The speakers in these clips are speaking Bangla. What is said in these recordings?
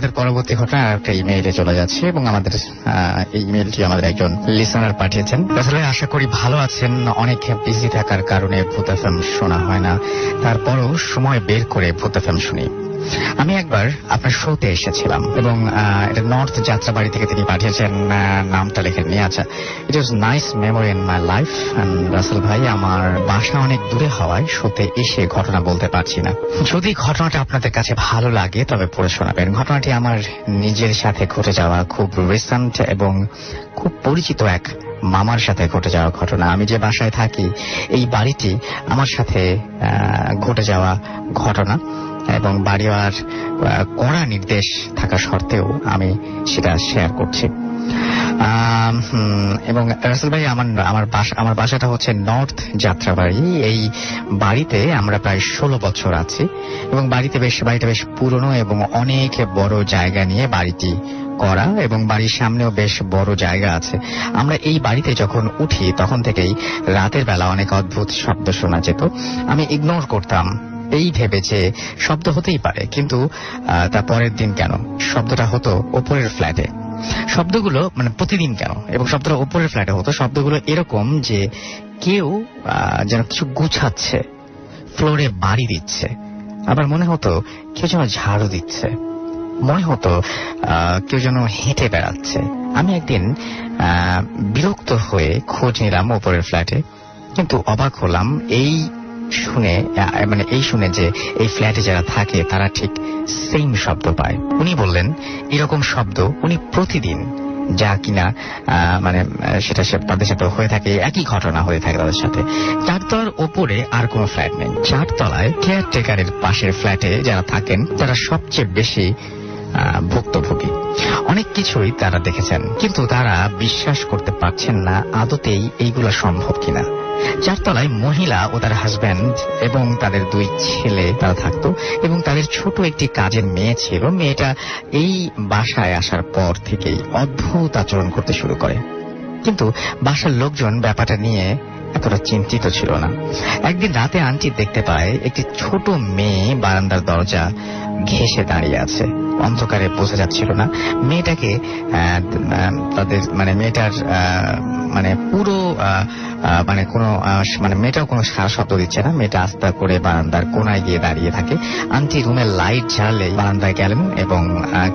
আমাদের পরবর্তী ঘটনা একটা ইমেইলে চলে যাচ্ছে এবং আমাদের এই ইমেইলটি আমাদের একজন লিসনার পাঠিয়েছেন। আসলে আশা করি ভালো আছেন। অনেক বিজি থাকার কারণে ভূত এফএম শোনা হয় না, তারপরও সময় বের করে ভূত এফএম শুনি। আমি একবার আপনার শোতে এসেছিলাম এবং এটা নর্থ যাত্রাবাড়ি থেকে তিনি পাঠিয়েছেন, নামটা লেখেন নিয়ে। আচ্ছা, it was nice memory in my life. Russell ভাই, আমার বাসা অনেক দূরে হওয়ায় শোতে এসে ঘটনা বলতে পারছি না। যদি ঘটনাটা আপনাদের কাছে ভালো লাগে তবে পড়ে শোনাবেন। ঘটনাটি আমার নিজের সাথে ঘটে যাওয়া খুব রিসেন্ট এবং খুব পরিচিত এক মামার সাথে ঘটে যাওয়া ঘটনা। আমি যে বাসায় থাকি এই বাড়িটি আমার সাথে ঘটে যাওয়া ঘটনা এবং বাড়িওয়ালার কড়া নির্দেশ থাকা সত্ত্বেও আমি সেটা শেয়ার করছি। এবং রাসেল ভাই, আমার বাসাটা হচ্ছে নর্থ যাত্রাবাড়ি। এই বাড়িতে আমরা প্রায় 16 বছর আছি এবং বাড়িটা বেশ পুরনো এবং অনেক বড় জায়গা নিয়ে বাড়িটি করা এবং বাড়ির সামনেও বেশ বড় জায়গা আছে। আমরা এই বাড়িতে যখন উঠি তখন থেকেই রাতের বেলা অনেক অদ্ভুত শব্দ শোনা যেত। আমি ইগনোর করতাম এই ভেবে যে শব্দ হতেই পারে, কিন্তু তার পরের দিন কেন শব্দটা হতো ওপরের ফ্ল্যাটে। শব্দগুলো মানে প্রতিদিন কেন, এবং শব্দটা ওপরের ফ্ল্যাটে হতো। শব্দগুলো এরকম যে কেউ যেন কিছু গুছাচ্ছে, ফ্লোরে বাড়ি দিচ্ছে, আবার মনে হতো কেউ যেন ঝাড়ু দিচ্ছে, মনে হতো কেউ যেন হেঁটে বেড়াচ্ছে। আমি একদিন বিরক্ত হয়ে খোঁজ নিলাম ওপরের ফ্ল্যাটে, কিন্তু অবাক হলাম এই শুনে যে এই ফ্ল্যাটে যারা থাকে তারা ঠিক সেম শব্দ পায়। উনি বললেন এরকম শব্দ উনি প্রতিদিন, যা কিনা সেটা তাদের সাথে হয়ে থাকে, একই ঘটনা হয়ে থাকে তাদের সাথে। 4 তলার ওপরে আর কোনো ফ্ল্যাট নেই। 4 তলায় কেয়ারটেকারের পাশের ফ্ল্যাটে যারা থাকেন তারা সবচেয়ে বেশি ভুক্তভোগী। অনেক কিছুই তারা দেখেছেন, কিন্তু তারা বিশ্বাস করতে পারছেন না আদতেই এইগুলো সম্ভব কিনা। 4 তলায় মহিলা ও তার হাজব্যান্ড এবং তাদের 2 ছেলে তারা থাকতো এবং তাদের ছোট একটি কাজের মেয়ে ছিল। মেয়েটা এই বাসায় আসার পর থেকেই অদ্ভুত আচরণ করতে শুরু করে, কিন্তু বাসার লোকজন ব্যাপারটা নিয়ে এতটা চিন্তিত ছিল না। একদিন রাতে আন্টি দেখতে পায় একটি ছোট মেয়ে বারান্দার দরজা ঘেঁষে দাঁড়িয়ে আছে। অন্ধকারে বোঝা যাচ্ছিল না মেয়েটাকে। মেয়েটার পুরো মেয়েটাও কোনো সারা শব্দ দিচ্ছে না। মেয়েটা আস্তে করে বারান্দার কোনায় গিয়ে দাঁড়িয়ে থাকে। আন্টি রুমের লাইট জ্বাললে বারান্দায় গেলেন এবং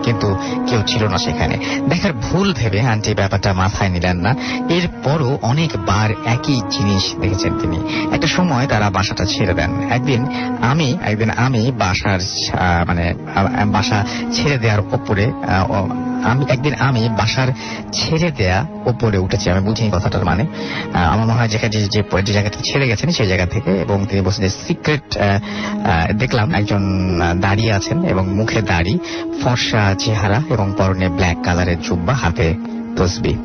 কিন্তু কেউ ছিল না সেখানে। দেখার ভুল ভেবে আন্টি ব্যাপারটা মাথায় নিলেন না। এরপরও অনেকবার একই জিনিস দেখেছেন তিনি। একটা সময় তারা বাসাটা ছেড়ে দেন। একদিন আমি বাসা ছেড়ে দেওয়ার ওপরে আমি বাসার ছেড়ে দেয়া ওপরে উঠেছি। আমি বুঝিনি কথাটার মানে। আমার মনে হয় যে জায়গা থেকে ছেড়ে গেছেন সেই জায়গা থেকে, এবং তিনি বলছেন যে সিক্রেট দেখলাম একজন দাঁড়িয়ে আছেন এবং মুখে দাড়ি, ফর্সা চেহারা এবং পরনে ব্ল্যাক কালারের জুব্বা, হাতে তসবিহ।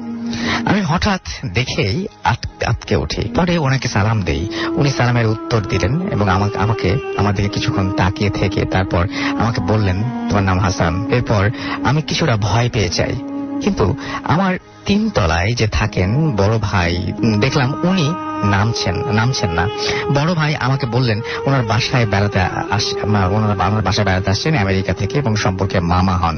আমি হঠাৎ দেখেই আটকে উঠি। পরে ওনাকে সালাম দেই। উনি সালামের উত্তর দিলেন এবং আমার দিকে কিছুক্ষণ তাকিয়ে থেকে তারপর আমাকে বললেন, তোমার নাম হাসান। এরপর আমি কিছুটা ভয় পেয়ে যাই, কিন্তু আমার 3 তলায় যে থাকেন বড় ভাই দেখলাম উনি নামছেন না। বড় ভাই আমাকে বললেন ওনার বাসায় বেড়াতে আসছেন আমেরিকা থেকে এবং সম্পর্কে মামা হন।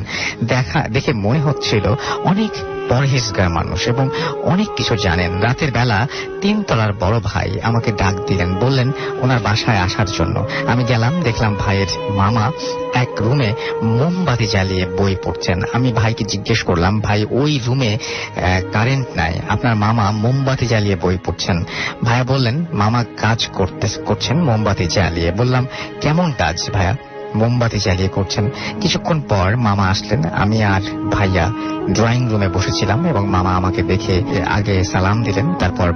দেখে মনে হচ্ছিল অনেক পরহেজগার মানুষ এবং অনেক কিছু জানেন। রাতের বেলা 3 তলার বড় ভাই আমাকে ডাক দিলেন, বললেন ওনার বাসায় আসার জন্য। আমি গেলাম, দেখলাম ভাইয়ের মামা এক রুমে মোমবাতি জ্বালিয়ে বই পড়ছেন। আমি ভাইকে জিজ্ঞেস করলাম, ভাই ওই রুমে কারেন্ট নাই, আপনার মামা মোমবাতি জ্বালিয়ে বই পড়ছেন। ভাইয়া বললেন মামা কাজ করছেন মোমবাতি জ্বালিয়ে। বললাম কেমন কাজ ভাইয়া? মোমবাতি জ্বালিয়ে করছেন। কিছুক্ষণ পর মামা আসলেন। আমি আর ভাইয়া ড্রয়িং রুমে বসেছিলাম এবং মামা আমাকে দেখে আগে সালাম দিলেন, তারপর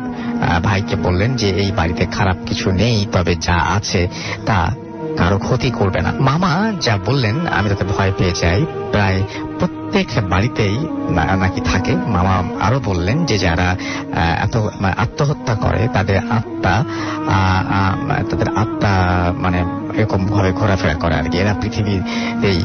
ভাইকে বললেন যে এই বাড়িতে খারাপ কিছু নেই, তবে যা আছে তা কারো ক্ষতি করবে না। মামা যা বললেন আমি তাতে ভয় পেয়ে যাই। প্রায় প্রত্যেক বাড়িতেই নাকি থাকে। মামা আরো বললেন যে যারা আত্মহত্যা করে তাদের আত্মা এরকম ভাবে ঘোরাফেরা করে আর কি। এরা পৃথিবীতেই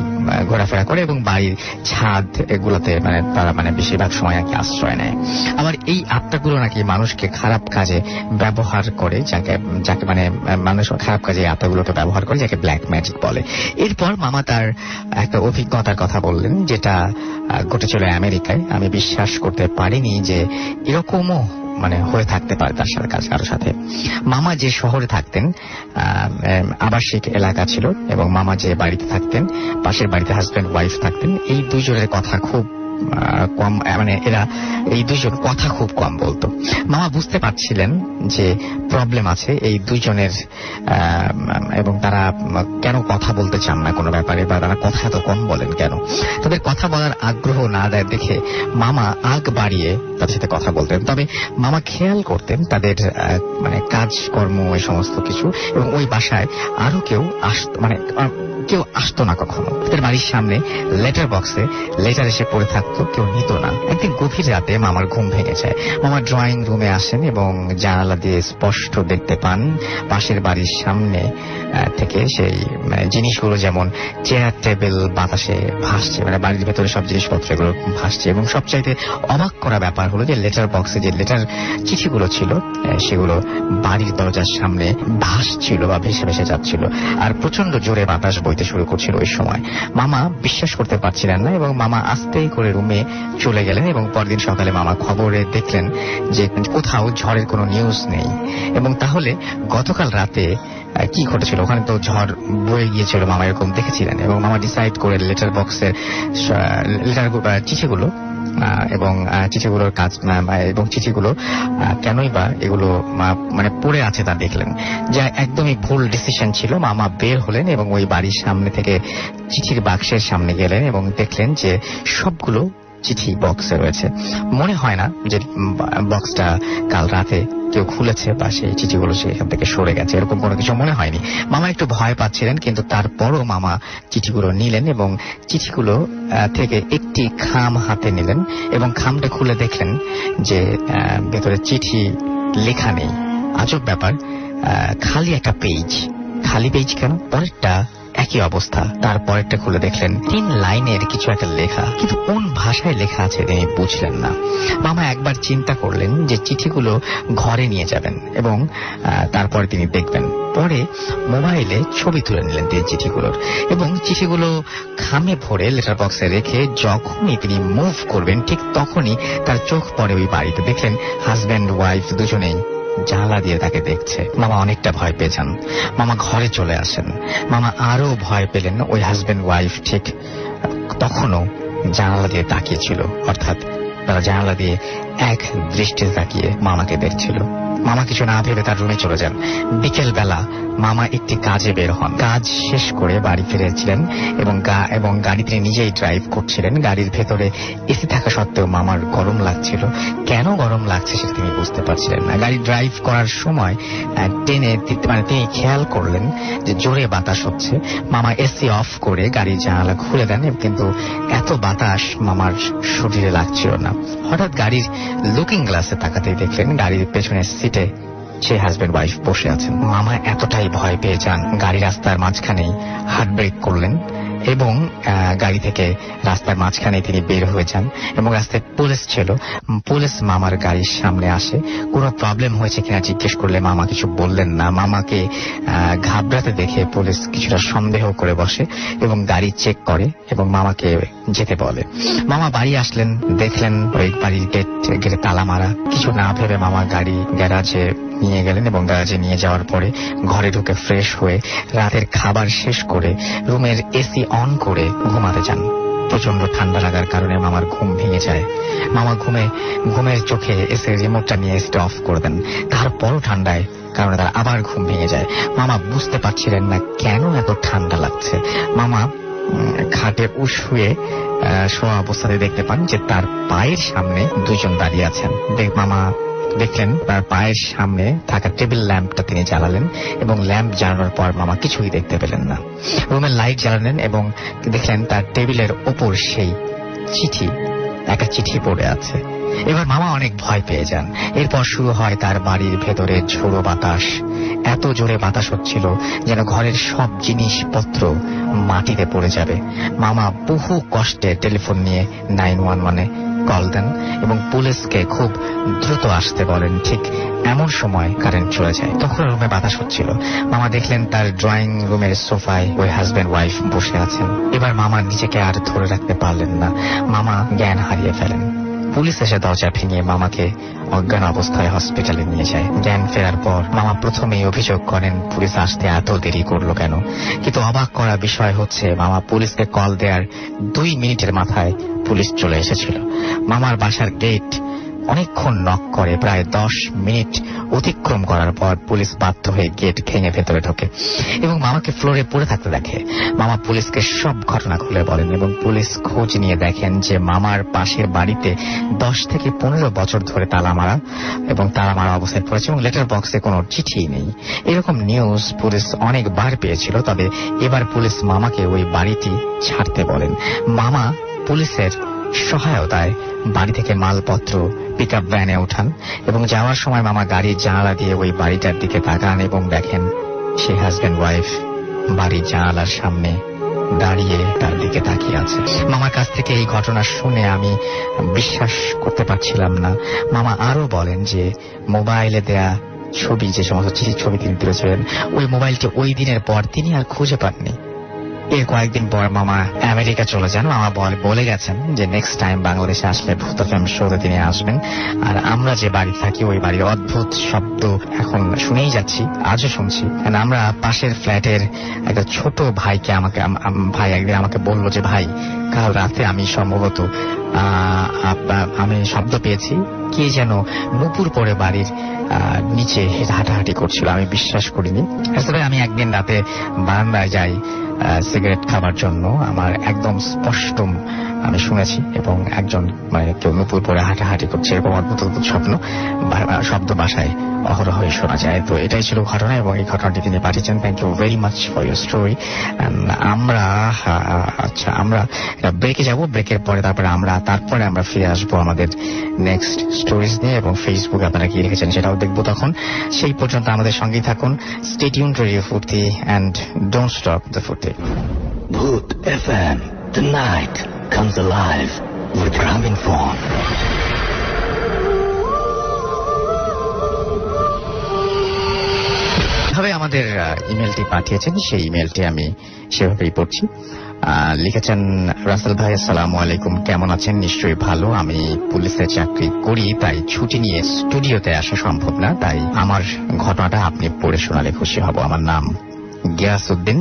ঘোরাফেরা করে এবং বাড়ির ছাদ এগুলোতে মানে তারা মানে বেশিরভাগ সময় আর কি আশ্রয় নেয়। আবার এই আত্মাগুলো নাকি মানুষকে খারাপ কাজে ব্যবহার করে, যাকে মানে মানুষ খারাপ কাজে আত্মাগুলোকে ব্যবহার করে, যাকে ব্ল্যাক ম্যাজিক বলে। এরপর মামা তার একটা অভিজ্ঞতার কথা বললেন, যেটা ঘটেছিল আমেরিকায়। আমি বিশ্বাস করতে পারিনি যে এরকমও মানে হয়ে থাকতে পারে তার সাথে কারোর সাথে। মামা যে শহরে থাকতেন আবাসিক এলাকা ছিল, এবং মামা যে বাড়িতে থাকতেন পাশের বাড়িতে হাজব্যান্ড ওয়াইফ থাকতেন। এই দুইজনের কথা খুব কম, মানে এরা এই দুইজন কথা খুব কম বলতো। মামা বুঝতে পারছিলেন যে প্রবলেম আছে এই দুইজনের, এবং তারা কেন কথা বলতে চান না কোনো ব্যাপারে, বা তারা কথা এত কম বলেন কেন। তাদের কথা বলার আগ্রহ না দেয় দেখে মামা আগ বাড়িয়ে তাদের সাথে কথা বলতেন। তবে মামা খেয়াল করতেন তাদের মানে কাজকর্ম এই সমস্ত কিছু, এবং ওই বাসায় আরো কেউ আসতো না কখনো। তাদের বাড়ির সামনে লেটার বক্সে লেটার এসে পড়ে থাকতো, কেউ নিত না। একদিন গভীর রাতে মামার ঘুম ভেঙে যায়। মামা ড্রয়িং রুমে আসেন এবং জানালা দিয়ে স্পষ্ট দেখতে পান পাশের বাড়ির সামনে থেকে সেই জিনিসগুলো, যেমন চেয়ার টেবিল বাতাসে ভাসছে, মানে বাড়ির ভেতরে সব জিনিসপত্র এগুলো ভাসছে। এবং সবচাইতে অবাক করা ব্যাপার হলো যে লেটার বক্সে যে লেটার চিঠিগুলো ছিল সেগুলো বাড়ির দরজার সামনে ভাসছিল বা ভেসে ভেসে যাচ্ছিল, আর প্রচন্ড জোরে বাতাস বইতে শুরু করছিল ওই সময়। মামা বিশ্বাস করতে পারছিলেন না এবং মামা আস্তে করে রুমে চলে গেলেন। এবং পরদিন সকালে মামা খবরে দেখলেন যে কোথাও ঝড়ের কোনো নিউজ নেই। এবং তাহলে গতকাল রাতে কি ঘটেছিল? ওখানে তো ঝড় বয়ে গিয়েছিল, মামা এরকম দেখেছিলেন। এবং মামা ডিসাইড করে লেটার বক্সের চিঠিগুলো এবং চিঠিগুলোর কাজ এবং চিঠিগুলো কেনই বা এগুলো মানে পড়ে আছে তা দেখলেন, যা একদমই ভুল ডিসিশন ছিল। মামা বের হলেন এবং ওই বাড়ির সামনে থেকে চিঠির বাক্সের সামনে গেলেন এবং দেখলেন যে সবগুলো চিঠি বক্সে রয়েছে। মনে হয় না যে বক্সটা কাল রাতে কেউ খুলেছে বা সেই চিঠিগুলো সেখান থেকে সরে গেছে, এরকম কোনো কিছু মনে হয়নি। মামা একটু ভয় পাচ্ছিলেন, কিন্তু তারপরও মামা চিঠিগুলো নিলেন এবং চিঠিগুলো থেকে একটি খাম হাতে নিলেন এবং খামটা খুলে দেখলেন যে ভেতরে চিঠি লেখা নেই। আজব ব্যাপার, খালি একটা পেজ। খালি পেজ কেন? পরেরটা একই অবস্থা। তারপরেরটা খুলে দেখলেন 3 লাইনের কিছু একটা লেখা, কিন্তু কোন ভাষায় লেখা আছে তিনি বুঝলেন না। মামা একবার চিন্তা করলেন যে চিঠিগুলো ঘরে নিয়ে যাবেন এবং তারপরে তিনি দেখবেন। পরে মোবাইলে ছবি তুলে নিলেন তিনি চিঠিগুলোর, এবং চিঠিগুলো খামে ভরে লেটার বক্সে রেখে যখনই তিনি মুভ করবেন ঠিক তখনই তার চোখ পড়ে ওই বাড়িতে। দেখলেন হাজব্যান্ড ওয়াইফ দুজনেই জানালা দিয়ে তাকে দেখছে। মামা অনেকটা ভয় পেয়ে যান। মামা ঘরে চলে আসেন। মামা আরো ভয় পেলেন। ওই হাজব্যান্ড ওয়াইফ ঠিক তখনও জানালা দিয়ে তাকিয়েছিল, অর্থাৎ তারা জানালা দিয়ে এক দৃষ্টি তাকিয়ে মামাকে দেখছিল। মামা কিছু না ভেবে তার রুমে চলে যান। বিকেল বেলা মামা একটি কাজে বের হন। কাজ শেষ করে বাড়ি ফিরেছিলেন এবং গাড়ি তিনি নিজেই ড্রাইভ করছিলেন। গাড়ির ভেতরে এসি থাকা সত্ত্বেও মামার গরম লাগছিল। কেন গরম লাগছে সেটা তিনি বুঝতে পারছিলেন না। গাড়ি ড্রাইভ করার সময় তিনি খেয়াল করলেন যে জোরে বাতাস হচ্ছে। মামা এসি অফ করে গাড়ির জানালা খুলে দেন, কিন্তু এত বাতাস মামার শরীরে লাগছিল না। হঠাৎ গাড়ির লুকিং গ্লাসে তাকাতেই দেখলেন গাড়ির পেছনের সিটে সে হাজব্যান্ড ওয়াইফ বসে আছেন। মামা এতটাই ভয় পেয়ে যান, গাড়ি রাস্তার মাঝখানেই হার্ট ব্রেক করলেন এবং গাড়ি থেকে রাস্তার মাঝখানে তিনি বের হয়ে যান। এবং রাস্তায় পুলিশ ছিল। পুলিশ মামার গাড়ির সামনে আসে। কোনো প্রবলেম হয়েছে কিনা জিজ্ঞেস করলে মামা কিছু বললেন না। মামাকে ঘাবড়াতে দেখে পুলিশ কিছুটা সন্দেহ করে বসে এবং গাড়ি চেক করে এবং মামাকে যেতে বলে। মামা বাড়ি আসলেন, দেখলেন ওই বাড়ির গেটে তালা মারা। কিছু না ভেবে মামা গাড়ি গ্যারাজে নিয়ে গেলেন এবং গ্যারাজে নিয়ে যাওয়ার পরে ঘরে ঢুকে ফ্রেশ হয়ে রাতের খাবার শেষ করে রুমের এসি অন করে ঘুমাতে যান। প্রচন্ড ঠান্ডা লাগার কারণে মামার ঘুম ভেঙে যায়। মামা ঘুমের চোখে এসির রিমোটটা নিয়ে এসিটা অফ করে দেন। তারপরও ঠান্ডায় কারণে তার আবার ঘুম ভেঙে যায়। মামা বুঝতে পারছিলেন না কেন এত ঠান্ডা লাগছে। মামা খাটে শুয়ে শোয়া অবস্থাতে দেখতে পান যে তার পায়ের সামনে দুজন দাঁড়িয়ে আছেন। মামা দেখলেন তার পায়ের সামনে থাকা টেবিল ল্যাম্পটা তিনি জ্বালালেন এবং ল্যাম্প জ্বালানোর পর মামা কিছুই দেখতে পেলেন না। রুমের লাইট জ্বালালেন এবং দেখলেন তার টেবিলের ওপর সেই একটা চিঠি পড়ে আছে। এবার মামা অনেক ভয় পেয়ে যান। এরপর শুরু হয় তার বাড়ির ভেতরে ঝোড়ো বাতাস এত জোরে বাতাস হচ্ছিল যেন ঘরের সব জিনিসপত্র মাটিতে পড়ে যাবে। মামা বহু কষ্টে টেলিফোন নিয়ে 911-এ কল দেন এবং পুলিশকে খুব দ্রুত আসতে বলেন। ঠিক এমন সময় কারেন্ট চলে যায়। তখন রুমে বাতাস হচ্ছিল। মামা দেখলেন তার ড্রয়িং রুমের সোফায় ওই হাজব্যান্ড ওয়াইফ বসে আছেন। এবার মামা নিজেকে আর ধরে রাখতে পারলেন না। মামা জ্ঞান হারিয়ে ফেলেন। পুলিশ এসে দরজা ভেঙে মামাকে অজ্ঞান অবস্থায় হসপিটালে নিয়ে যায়। জ্ঞান ফেরার পর মামা প্রথমেই অভিযোগ করেন পুলিশ আসতে এত দেরি করলো কেন। কিন্তু অবাক করা বিষয় হচ্ছে মামা পুলিশকে কল দেওয়ার 2 মিনিটের মাথায় পুলিশ চলে এসেছিল। মামার বাসার গেট অনেকক্ষণ নক করে। প্রায় 10 মিনিট অতিক্রম করার পর পুলিশ বাধ্য হয়ে গেট ভেঙে ভেতরে ঢোকে এবং মামাকে ফ্লোরে পড়ে থাকতে দেখে। মামা পুলিশকে সব ঘটনা খুলে বলেন এবং পুলিশ খোঁজ নিয়ে দেখেন যে মামার পাশের বাড়িতে 10 থেকে 15 বছর ধরে তালা মারা এবং তালা মারা অবস্থায় পড়েছে এবং লেটার বক্সে কোনো চিঠি নেই। এরকম নিউজ পুলিশ অনেকবার পেয়েছিল। তবে এবার পুলিশ মামাকে ওই বাড়িটি ছাড়তে বলেন। মামা পুলিশের সহায়তায় বাড়ি থেকে মালপত্র পিকআপ ভ্যানে ওঠান এবং যাওয়ার সময় মামা গাড়ির জানালা দিয়ে ওই বাড়িটার দিকে তাকান এবং দেখেন সেই হাজব্যান্ড ওয়াইফ বাড়ির জানালার সামনে দাঁড়িয়ে তার দিকে তাকিয়ে আছে। মামার কাছ থেকে এই ঘটনা শুনে আমি বিশ্বাস করতে পারছিলাম না। মামা আরো বলেন যে মোবাইলে দেয়া ছবি, যে সমস্ত ছবি তিনি তুলেছিলেন, ওই মোবাইলটি ওই দিনের পর তিনি আর খুঁজে পাননি। এর কয়েকদিন পর মামা আমেরিকা চলে যান। মামা বলে গেছেন যে নেক্সট টাইম বাংলাদেশে আসলে ভূত এফএম শোতে তিনি আসবেন। আর আমরা যে বাড়ি থাকি ওই বাড়ির অদ্ভুত শব্দ এখন শুনেই যাচ্ছি, আজও শুনছি। কারণ আমরা পাশের ফ্ল্যাটের একটা ছোট ভাইকে ভাই একদিন আমাকে বলল যে ভাই কাল রাতে আমি সম্ভবত আমি শব্দ পেয়েছি, কে যেন নুপুর পরে বাড়ির নিচে হাঁটাহাঁটি করছিল। আমি বিশ্বাস করিনি। আসলে আমি একদিন রাতে বারান্দায় যাই সিগারেট খাবার জন্য। আমার একদম স্পষ্ট আমি শুনেছি এবং একজন কেউ নুপুর পরে হাঁটাহাঁটি করছে, এরকম অদ্ভুত অদ্ভুত শব্দ বাসায় অহরহই শোনা যায়। তো এটাই ছিল ঘটনা এবং এই ঘটনাটি তিনি পাঠিয়েছেন। Thank you very much for your story. আমরা ব্রেকে যাব। ব্রেকের পরে তারপরে আমরা ফিরে আসবো আমাদের নেক্সট স্টোরিজ নিয়ে এবং ফেসবুকে আপনারা কি লিখেছেন সেটাও দেখবো তখন। সেই পর্যন্ত আমাদের সঙ্গেই থাকুন। স্টে টিউনড টু রেডিও ফুর্তি এন্ড ডোন্ট স্টপ দ্য ফুর্তি। Bhoot FM, the night comes alive with Ramin Fawn. ভাবে আমাদের ইমেলটি পাঠিয়েছেন, সেই ইমেলটি আমি সেভাবেই পড়ছি। লিখেছেন রাসেল ভাই, আসসালামু আলাইকুম, কেমন আছেন? নিশ্চয়ই ভালো। আমি পুলিশে চাকরি করি, তাই ছুটি নিয়ে স্টুডিওতে আসা সম্ভব না, তাই আমার ঘটনাটা আপনি পড়ে শোনালে খুশি হব। আমার নাম গিয়াসউদ্দিন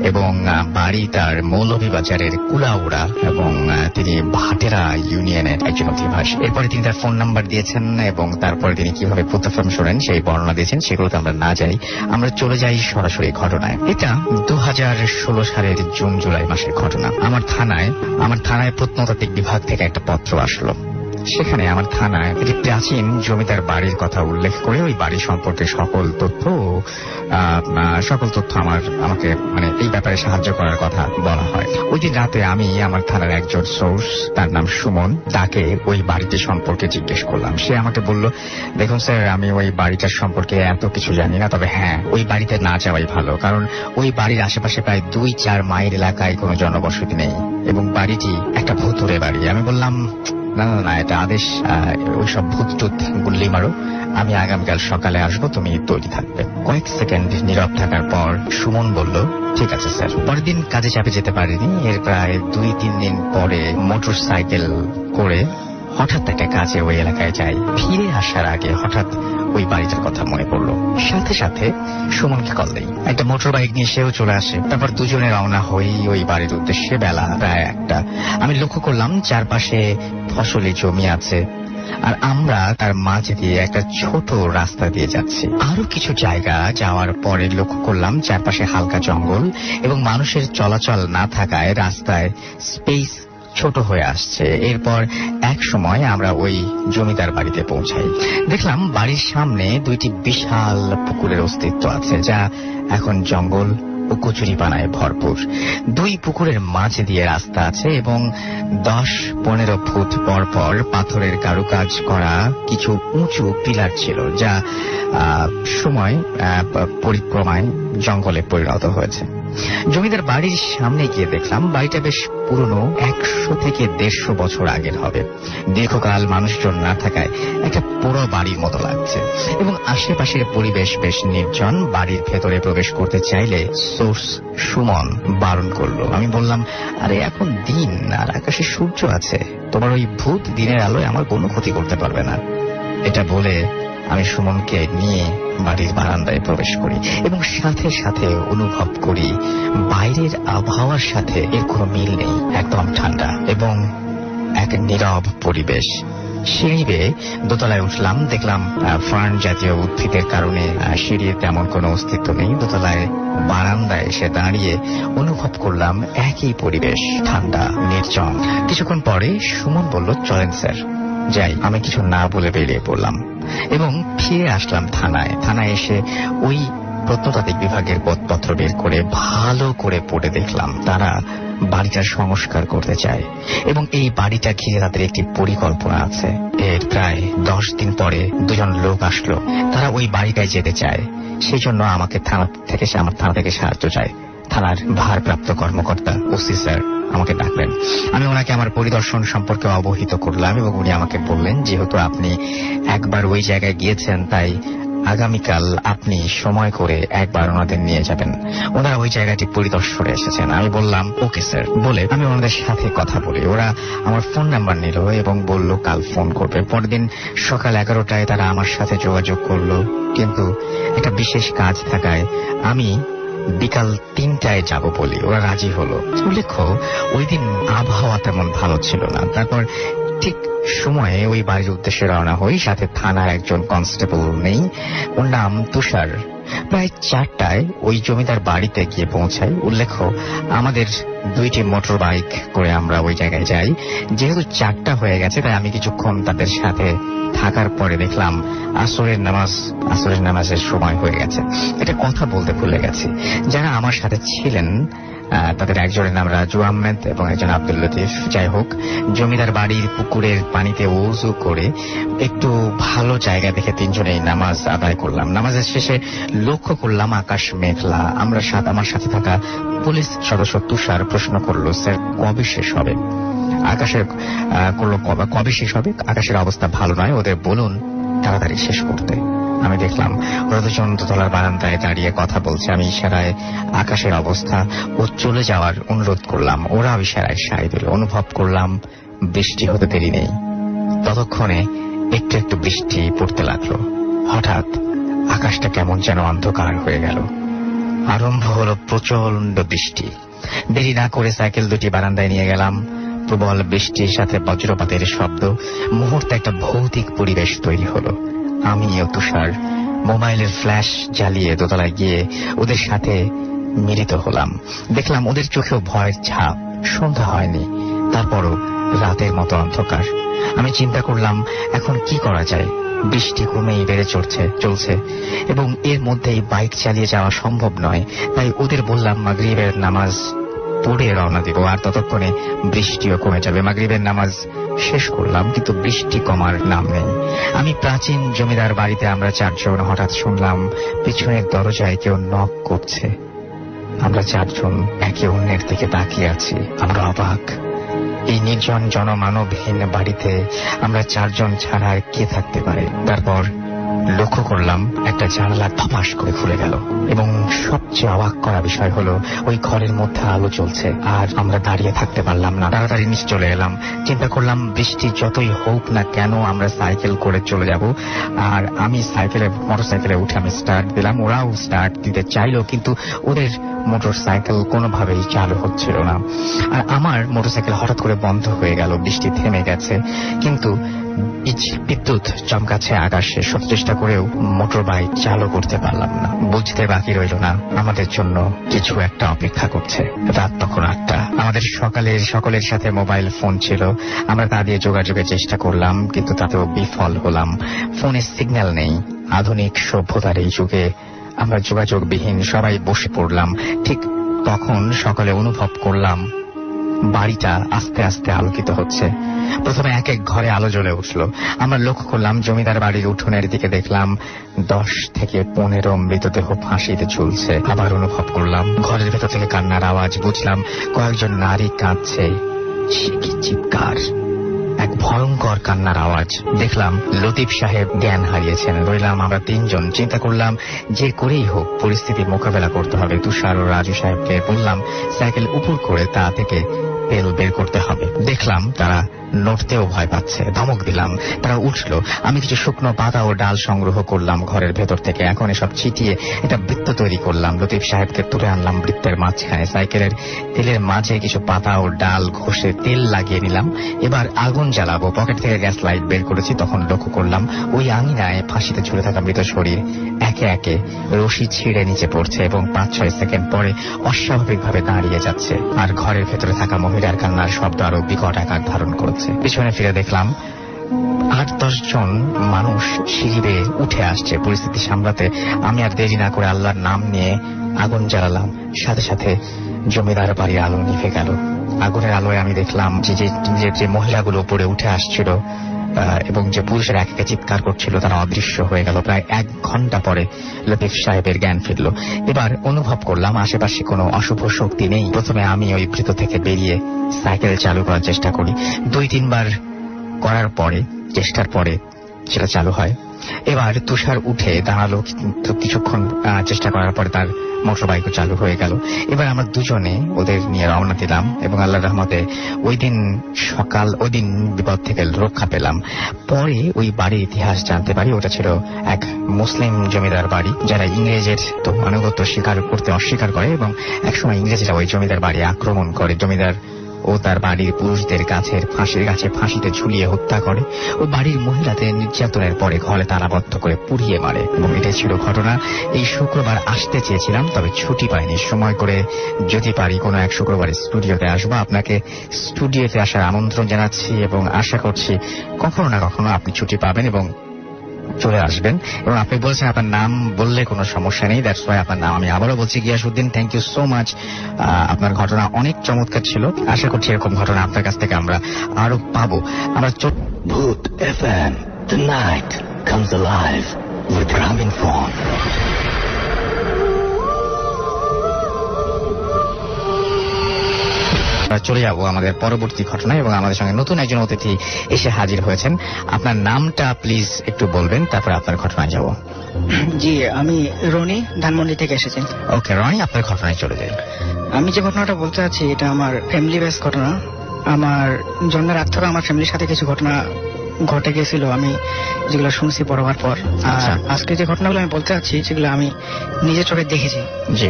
এবং বাড়ি তার মৌলভীবাজারের কুলাউড়া এবং তিনি ভাটেরা ইউনিয়নের একজন অধিবাসী। এরপরে তিনি তার ফোন নাম্বার দিয়েছেন এবং তারপরে তিনি কিভাবে ভূত এফএম শোনেন সেই বর্ণনা দিয়েছেন। সেগুলোতে আমরা না যাই, আমরা চলে যাই সরাসরি ঘটনায়। এটা 2016 সালের জুন জুলাই মাসের ঘটনা। আমার থানায় প্রত্নতাত্ত্বিক বিভাগ থেকে একটা পত্র আসলো। সেখানে আমার থানায় একটি প্রাচীন জমিদার বাড়ির কথা উল্লেখ করে ওই বাড়ি সম্পর্কে সকল তথ্য আমাকে এই ব্যাপারে সাহায্য করার কথা বলা হয়। ওই দিন রাতে আমি আমার থানার একজন সোর্স, তার নাম সুমন, তাকে ওই বাড়িটি সম্পর্কে জিজ্ঞেস করলাম। সে আমাকে বলল, দেখুন স্যার, আমি ওই বাড়িটার সম্পর্কে এত কিছু জানি না, তবে হ্যাঁ, ওই বাড়িতে না যাওয়াই ভালো, কারণ ওই বাড়ির আশেপাশে প্রায় 2-4 মাইল এলাকায় কোনো জনবসতি নেই এবং বাড়িটি একটা ভুতুড়ে বাড়ি। আমি বললাম, না, এটা আদেশ, ওইসব ভূত টুত গুল্লি মারো, আমি আগামীকাল সকালে আসবো, তুমি তৈরি থাকবে। কয়েক সেকেন্ড নীরব থাকার পর সুমন বলল, ঠিক আছে স্যার। পরের দিন কাজে চাপে যেতে পারিনি। এর প্রায় 2-3 দিন পরে মোটর সাইকেল করে হঠাৎ একটা কাজে ওই এলাকায় যাই। ফিরে আসার আগে হঠাৎ ওই বাড়িটার কথা মনে পড়লো। সাথে সাথে সুমনকে কল দেই। একটা মোটর বাইক নিয়ে সেও চলে আসে। তারপর দুজনে রওনা হই ওই বাড়ির উদ্দেশ্যে। বেলা প্রায় 1টা। আমি লক্ষ্য করলাম চারপাশে ফসলি জমি আছে আর আমরা তার মাঝে দিয়ে একটা ছোট রাস্তা দিয়ে যাচ্ছি। আরো কিছু জায়গা যাওয়ার পরে লক্ষ্য করলাম চারপাশে হালকা জঙ্গল এবং মানুষের চলাচল না থাকায় রাস্তায় স্পেস ছোট হয়ে আসছে। এরপর এক সময় আমরা ওই জমিদার বাড়িতে পৌঁছাই। দেখলাম বাড়ির সামনে 2টি বিশাল পুকুরের অস্তিত্ব আছে, যা এখন জঙ্গল ও ও কচুরিপানায় ভরপুর। 2 পুকুরের মাঝ দিয়ে রাস্তা আছে এবং 10-15 ফুট পর পর পাথরের কারুকাজ করা কিছু উঁচু পিলার ছিল, যা সময় পরিক্রমায় জঙ্গলে পরিণত হয়েছে। জমিদার বাড়ির সামনে গিয়ে দেখলাম বাড়িটা বেশ পুরনো, 100 থেকে 150 বছর আগের হবে। দীর্ঘকাল মানুষজন না থাকায় একটা পুরো বাড়ির মতো লাগছে এবং আশেপাশের পরিবেশ বেশ নির্জন। বাড়ির ভেতরে প্রবেশ করতে চাইলে সোর্স সুমন বারণ করলো। আমি বললাম, আরে এখন দিন আর আকাশে সূর্য আছে, তোমার ওই ভূত দিনের আলোয় আমার কোনো ক্ষতি করতে পারবে না। এটা বলে আমি সুমনকে নিয়ে বাড়ির বারান্দায় প্রবেশ করি এবং সাথে সাথে অনুভব করি বাইরের আবহাওয়ার সাথে এর কোনো মিল নেই। একদম ঠান্ডা এবং এক নীরব পরিবেশ। সিঁড়ি বেয়ে দোতলায় উঠলাম, দেখলাম ফার্ন জাতীয় উদ্ভিদের কারণে সিঁড়ির তেমন কোনো অস্তিত্ব নেই। দোতলায় বারান্দায় এসে দাঁড়িয়ে অনুভব করলাম একই পরিবেশ, ঠান্ডা, নির্জন। কিছুক্ষণ পরে সুমন বলল, চলেন স্যার যাই। আমি কিছু না বলে বেরিয়ে পড়লাম এবং ফিরে আসলাম থানায়। থানায় এসে ওই প্রত্নতাত্ত্বিক বিভাগের পত্র বের করে ভালো করে পড়ে দেখলাম তারা বাড়িটার সংস্কার করতে চায় এবং এই বাড়িটা ঘিরে তাদের একটি পরিকল্পনা আছে। এর প্রায় 10 দিন পরে 2জন লোক আসলো, তারা ওই বাড়িটায় যেতে চায়। সেই জন্য আমার থানা থেকে সাহায্য চায়। থানার ভারপ্রাপ্ত কর্মকর্তা ওসি স্যার আমাকে ডাকলেন। আমি ওনাকে আমার পরিদর্শন সম্পর্কে অবহিত করলাম এবং উনি আমাকে বললেন, যেহেতু আপনি একবার ওই জায়গায় গিয়েছেন তাই আগামীকাল আপনি সময় করে একবার ওনাদের নিয়ে যাবেন। ওনারা ওই জায়গাটি পরিদর্শনে এসেছেন। আমি বললাম, ওকে স্যার। বলে আমি ওনাদের সাথে কথা বলি। ওরা আমার ফোন নাম্বার নিল এবং বলল কাল ফোন করবে। পরের দিন সকাল 11টায় তারা আমার সাথে যোগাযোগ করলো, কিন্তু একটা বিশেষ কাজ থাকায় আমি বিকাল 3টায় যাব বলি। ওরা রাজি হলো। উল্লেখ্য, ওই দিন আবহাওয়া তেমন ভালো ছিল না। তারপর ঠিক সময়ে ওই বাড়ির উদ্দেশ্যে রওনা হই। সাথে থানার একজন কনস্টেবল নেই, ওর নাম তুষার। প্রায় 4টায় ওই জমিদার বাড়িতে গিয়ে পৌঁছাই। উল্লেখ্য, আমাদের 2টি মোটর বাইক করে আমরা ওই জায়গায় যাই। যেহেতু 4টা হয়ে গেছে তাই আমি কিছুক্ষণ তাদের সাথে থাকার পরে দেখলাম আসরের নামাজের সময় হয়ে গেছে। এটা কথা বলতে ভুলে গেছি। যারা আমার সাথে ছিলেন তাদের একজনের নাম রাজু আহমেদ এবং একজন আব্দুল লতিফ। যাই হোক, জমিদার বাড়ির পুকুরের পানিতে ওযু করে একটু ভালো জায়গা দেখে 3জনেই নামাজ আদায় করলাম। নামাজের শেষে লক্ষ্য করলাম আকাশ মেঘলা। আমার সাথে থাকা পুলিশ সদস্য তুষার প্রশ্ন করলো, স্যার কবে শেষ হবে? কবে শেষ হবে? আকাশের অবস্থা ভালো নয়, ওদের বলুন তাড়াতাড়ি শেষ করতে। আমি দেখলাম ওরা 2জন দোতলার বারান্দায় দাঁড়িয়ে কথা বলছে। আমি ইশারায় আকাশের অবস্থা ও চলে যাওয়ার অনুরোধ করলাম। ওরাও ইশারায় সায় দিল। অনুভব করলাম বৃষ্টি হতে দেরি নেই। ততক্ষণে একটু একটু বৃষ্টি পড়তে লাগলো। হঠাৎ আকাশটা কেমন যেন অন্ধকার হয়ে গেল। আরম্ভ হলো প্রচন্ড বৃষ্টি। দেরি না করে সাইকেল 2টি বারান্দায় নিয়ে গেলাম। প্রবল বৃষ্টির সাথে বজ্রপাতের শব্দ। মুহূর্তে একটা ভৌতিক পরিবেশ তৈরি হলো। আমি ও তুষার মোবাইলের ফ্ল্যাশ জ্বালিয়ে দোতলায় গিয়ে ওদের সাথে মিলিত হলাম। দেখলাম ওদের চোখেও ভয়ের ছাপ। সন্ধ্যা হয়নি, তারপরও রাতের মতো অন্ধকার। আমি চিন্তা করলাম এখন কি করা যায়। বৃষ্টি ক্রমেই বেড়ে চলছে এবং এর মধ্যেই বাইক চালিয়ে যাওয়া সম্ভব নয়। তাই ওদের বললাম মাগরিবের নামাজ পড়ে রওনা দিব, আর ততক্ষণে বৃষ্টিও কমে যাবে। মাগরিবের নামাজ শেষ করলাম, কিন্তু বৃষ্টি কমার নাম নেই। আমি প্রাচীন জমিদার বাড়িতে আমরা 4জন হঠাৎ শুনলাম পিছনের দরজায় কেউ নক করছে। আমরা 4জন একে অন্যের দিকে তাকিয়ে আছি। আমরা অবাক। এই নির্জন জনমানবহীন বাড়িতে আমরা 4জন ছাড়া আর কে থাকতে পারে? তারপর লক্ষ্য করলাম একটা জানালা ধপাস করে খুলে গেল এবং সবচেয়ে অবাক করা বিষয় হলো ওই ঘরের মধ্যে আলো জ্বলছে। আর আমরা দাঁড়িয়ে থাকতে পারলাম না, তাড়াতাড়ি নিচে চলে এলাম। চিন্তা করলাম বৃষ্টি যতই হোক না কেন আমরা সাইকেল করে চলে যাব। আর আমি মোটরসাইকেলে উঠে আমি স্টার্ট দিলাম। ওরাও স্টার্ট দিতে চাইলো, কিন্তু ওদের মোটরসাইকেল কোনোভাবেই চালু হচ্ছিল না। আর আমার মোটরসাইকেল হঠাৎ করে বন্ধ হয়ে গেল। বৃষ্টি থেমে গেছে, কিন্তু বিদ্যুৎ চমকাচ্ছে আকাশে। সব চেষ্টা করেও মোটর বাইক চালু করতে পারলাম না। বুঝতে বাকি রইল না আমাদের জন্য কিছু একটা অপেক্ষা করছে। রাত তখন 8টা। আমাদের সকলের সাথে মোবাইল ফোন ছিল। আমরা তা দিয়ে যোগাযোগের চেষ্টা করলাম, কিন্তু তাতেও বিফল হলাম। ফোনে সিগন্যাল নেই। আধুনিক সভ্যতার এই যুগে আমরা যোগাযোগবিহীন সবাই বসে পড়লাম। ঠিক তখন সকালে অনুভব করলাম বাড়িটা আস্তে আস্তে আলোকিত হচ্ছে। প্রথমে এক এক ঘরে আলো জ্বলে উঠল। আমরা লক্ষ্য করলাম জমিদার বাড়ির উঠোনের দিকে দেখলাম 10 থেকে 15 মৃতদেহ ফাঁসিতে ঝুলছে। আবার অনুভব করলাম ঘরের ভেতর থেকে কান্নার আওয়াজ। বুঝলাম কয়েকজন নারী কাঁদছে। সে কি চিৎকার! এক ভয়ঙ্কর কান্নার আওয়াজ। দেখলাম লতিফ সাহেব জ্ঞান হারিয়েছেন। রইলাম আমরা 3 জন। চিন্তা করলাম যে করেই হোক পরিস্থিতি মোকাবেলা করতে হবে। তুষার ও রাজু সাহেবকে বললাম সাইকেল উপর করে তা থেকে তেল বের করতে হবে। দেখলাম তারা নড়তেও ভয় পাচ্ছে। ধমক দিলাম, তারা উঠল। আমি কিছু শুকনো পাতা ও ডাল সংগ্রহ করলাম ঘরের ভেতর থেকে। এখন এসব ছিটিয়ে একটা বৃত্ত তৈরি করলাম। লতিফ সাহেবকে তুলে আনলাম বৃত্তের মাঝখানে। সাইকেলের তেলের মাঝে কিছু পাতা ও ডাল ঘষে তেল লাগিয়ে নিলাম। এবার আগুন জ্বালাবো। পকেট থেকে গ্যাস লাইট বের করেছি। তখন লক্ষ্য করলাম ওই আঙিনায় ফাঁসিতে ঝুলে থাকা মৃত শরীর একে একে রশি ছিঁড়ে নিচে পড়ছে এবং 5-6 সেকেন্ড পরে অস্বাভাবিকভাবে দাঁড়িয়ে যাচ্ছে। আর ঘরের ভেতরে থাকা মহিলার কান্নার শব্দ আরো বিকট আকার ধারণ করেছে। পিছনে ফিরে দেখলাম 8-10 জন মানুষ সিঁড়ি বেয়ে উঠে আসছে। পরিস্থিতি সামলাতে আমি আর দেরি না করে আল্লাহর নাম নিয়ে আগুন জ্বালালাম। সাথে সাথে জমিদার বাড়ির আলো নিভে গেল। আগুনের আলোয় আমি দেখলাম যে মহিলাগুলো উপরে উঠে আসছিল এবং যে পুরুষের একে চিৎকার করছিল তারা অদৃশ্য হয়ে গেল। প্রায় 1 ঘন্টা পরে লতিফ সাহেবের জ্ঞান ফিরল। এবার অনুভব করলাম আশেপাশে কোনো অশুভ শক্তি নেই। প্রথমে আমি ওই বৃত্ত থেকে বেরিয়ে সাইকেল চালু করার চেষ্টা করি। 2-3 বার করার পরে, চেষ্টার পরে সেটা চালু হয়। এবার তুষার উঠে দাঁড়ালো। কিন্তু কিছুক্ষণ চেষ্টা করার পরে তার মোটর বাইকও চালু হয়ে গেল। এবার আমরা দুজনে ওদের নিয়ে রওনা দিলাম এবং আল্লাহর রহমতে ওই দিন বিপদ থেকে রক্ষা পেলাম। পরে ওই বাড়ির ইতিহাস জানতে পারি। ওটা ছিল এক মুসলিম জমিদার বাড়ি, যারা ইংরেজের আনুগত্য স্বীকার করতে অস্বীকার করে এবং একসময় ইংরেজরা ওই জমিদার বাড়ি আক্রমণ করে। জমিদার ও তার বাড়ির পুরুষদের ফাঁসির গাছে ফাঁসিতে ঝুলিয়ে হত্যা করে। ও বাড়ির মহিলাদের নির্যাতনের পরে ঘরে তালাবদ্ধ করে পুড়িয়ে মারে এবং এটাই ছিল ঘটনা। এই শুক্রবার আসতে চেয়েছিলাম, তবে ছুটি পাইনি। সময় করে যদি পারি কোনো এক শুক্রবারে স্টুডিওতে আসবো। আপনাকে স্টুডিওতে আসার আমন্ত্রণ জানাচ্ছি এবং আশা করছি কখনো না কখনো আপনি ছুটি পাবেন এবং চলে আসবেন। এবং আপনি বলছেন আপনার নাম বললে কোনো সমস্যা নেই, দ্যাটস ওয়াই আপনার নাম আমি আবারও বলছি Giasuddin. Thank you so much. আপনার ঘটনা অনেক চমৎকার ছিল। আশা করছি এরকম ঘটনা আপনার কাছ থেকে আমরা আরো পাবো। আমরা Bhoot FM, the night comes alive with Gramophone. চলে যাবো আমাদের পরবর্তী ঘটনা এবং আমাদের সঙ্গে নতুন একজন অতিথি এসে হাজির হয়েছেন। আপনার নামটা প্লিজ একটু বলবেন, তারপরে আপনার ঘটনায় যাব। জি, আমি রনি, ধানমন্ডি থেকে এসেছি। ওকে রনি, আপনার ঘটনায় চলে যাই। আমি যে ঘটনাটা বলতে চাচ্ছি এটা আমার ফ্যামিলি বেস ঘটনা। আমার জন্মের আগ থেকে আমার ফ্যামিলির সাথে কিছু ঘটনা ঘটে গেছিল, আমি যেগুলো শুনছি পড়ার পর। আর আজকে যে ঘটনাগুলো আমি বলতে চাচ্ছি সেগুলো আমি নিজের চোখে দেখেছি। জি,